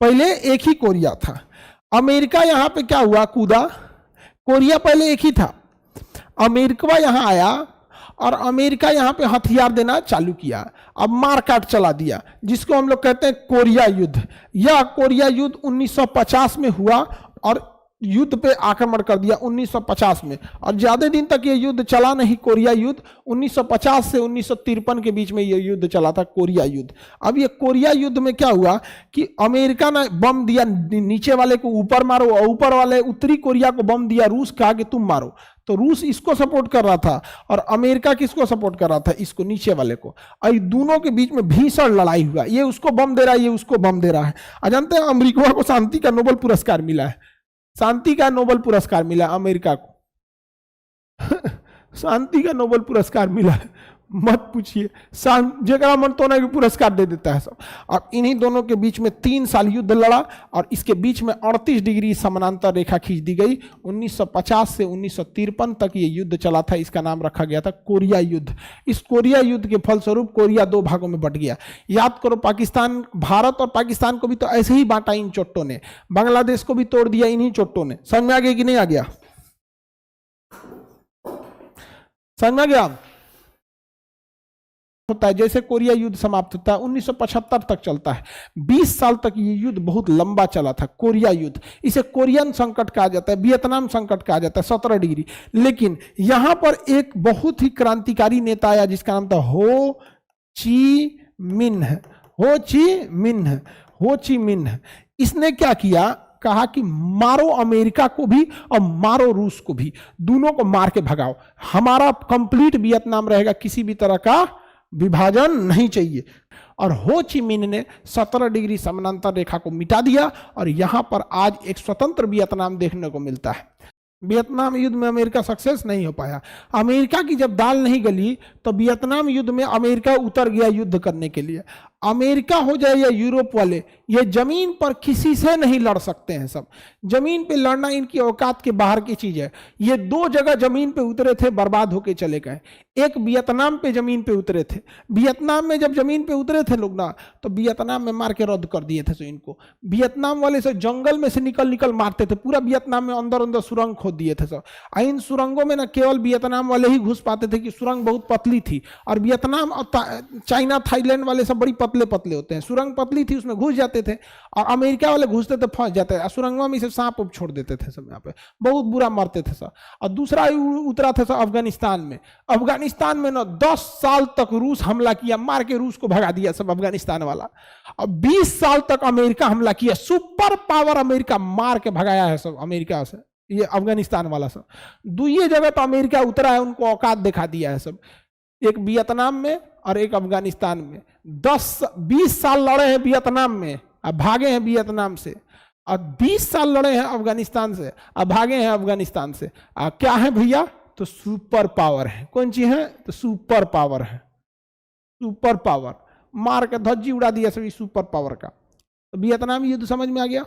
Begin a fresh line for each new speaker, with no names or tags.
पहले एक ही कोरिया था। अमेरिका यहां पे क्या हुआ, कूदा। कोरिया पहले एक ही था, अमेरिका यहां आया और अमेरिका यहां पे हथियार देना चालू किया, अब मारकाट चला दिया, जिसको हम लोग कहते हैं कोरिया युद्ध। यह कोरिया युद्ध 1950 में हुआ और युद्ध पे आक्रमण कर दिया 1950 में, और ज्यादा दिन तक ये युद्ध चला नहीं। कोरिया युद्ध 1950 से 1953 के बीच में ये युद्ध चला था, कोरिया युद्ध। अब ये कोरिया युद्ध में क्या हुआ कि अमेरिका ने बम दिया नीचे वाले को ऊपर मारो, और ऊपर वाले उत्तरी कोरिया को बम दिया, रूस कहा कि तुम मारो। तो रूस इसको सपोर्ट कर रहा था और अमेरिका किसको सपोर्ट कर रहा था, इसको, नीचे वाले को। और दोनों के बीच में भीषण लड़ाई हुआ, ये उसको बम दे रहा है, ये उसको बम दे रहा है। जानते हैं अमेरिका को शांति का नोबेल पुरस्कार मिला है, शांति का नोबेल पुरस्कार मिला अमेरिका को शांति का नोबेल पुरस्कार मिला है, मत पूछिए, जगह मन तो नहीं पुरस्कार दे देता है सब। और इन्हीं दोनों के बीच में 3 साल युद्ध लड़ा और इसके बीच में 38 डिग्री समानांतर रेखा खींच दी गई। 1950 से 1953 तक ये युद्ध चला था, इसका नाम रखा गया था कोरिया युद्ध। इस कोरिया युद्ध के फलस्वरूप कोरिया 2 भागों में बट गया। याद करो, पाकिस्तान, भारत और पाकिस्तान को भी तो ऐसे ही बांटा इन चोट्टों ने, बांग्लादेश को भी तोड़ दिया इन्हीं चोट्टों ने। समझ में आ गया कि नहीं आ गया, समझ में आ गया। होता है जैसे कोरिया युद्ध समाप्त होता है 1975 तक चलता है, 20 साल तक ये युद्ध बहुत लंबा चला था, कोरिया युद्ध। इसे कोरियन संकट कहा जाता है, वियतनाम संकट कहा जाता है, 17 डिग्री। लेकिन यहां पर एक बहुत ही क्रांतिकारी नेता आया जिसका नाम था हो ची मिन्ह। हो ची मिन्ह इसने क्या किया, कहा कि मारो अमेरिका को भी और मारो रूस को भी, दोनों को मार के भगाओ, हमारा कंप्लीट वियतनाम रहेगा, किसी भी तरह का विभाजन नहीं चाहिए। और हो ची मिन्ह ने 17 डिग्री समानांतर रेखा को मिटा दिया और यहां पर आज एक स्वतंत्र वियतनाम देखने को मिलता है। वियतनाम युद्ध में अमेरिका सक्सेस नहीं हो पाया। अमेरिका की जब दाल नहीं गली तो वियतनाम युद्ध में अमेरिका उतर गया युद्ध करने के लिए। अमेरिका हो जाए या यूरोप वाले, ये जमीन पर किसी से नहीं लड़ सकते हैं। सब जमीन पे लड़ना इनकी औकात के बाहर की चीज है। ये 2 जगह जमीन पे उतरे थे, बर्बाद होके चले गए। एक वियतनाम पे जमीन पे उतरे थे, वियतनाम में जब जमीन पे उतरे थे लोग ना, तो वियतनाम में मार के रद्द कर दिए थे। सो इनको वियतनाम वाले से जंगल में से निकल मारते थे, पूरा वियतनाम में अंदर सुरंग खोद दिए थे सब। इन सुरंगों में ना केवल वियतनाम वाले ही घुस पाते थे कि सुरंग बहुत पतली थी, और वियतनाम और चाइना, थाईलैंड वाले सब बड़ी पतले होते हैं। सुरंग पतली थी, उसमें घुस जाते थे, और अमेरिका वाले घुसते थे, फंस जाते थे। सुरंगों में से सांप छोड़ देते थे सब, यहाँ पे बहुत बुरा मरते थे सब। और दूसरा उतरा था सब अफगानिस्तान में। अफगानिस्तान में ना 10 साल तक रूस हमला किया, मार के रूस को भगा दिया सब अफगानिस्तान वाला। और 20 साल तक अमेरिका हमला किया, सुपर पावर अमेरिका मार के भगाया है सब अमेरिका से, ये अफगानिस्तान वाला सब। 2 जगह तो अमेरिका उतरा है, उनको औकात दिखा दिया है सब, एक वियतनाम में और एक अफगानिस्तान में। 20 साल लड़े हैं वियतनाम में, अब भागे हैं वियतनाम से, और 20 साल लड़े हैं अफगानिस्तान से, अब भागे हैं अफगानिस्तान से। क्या है भैया, तो सुपर पावर है। कौन सी है, तो सुपर पावर है। सुपर पावर मार के धज्जी उड़ा दिया सभी सुपर पावर का। तो वियतनाम युद्ध समझ में आ गया।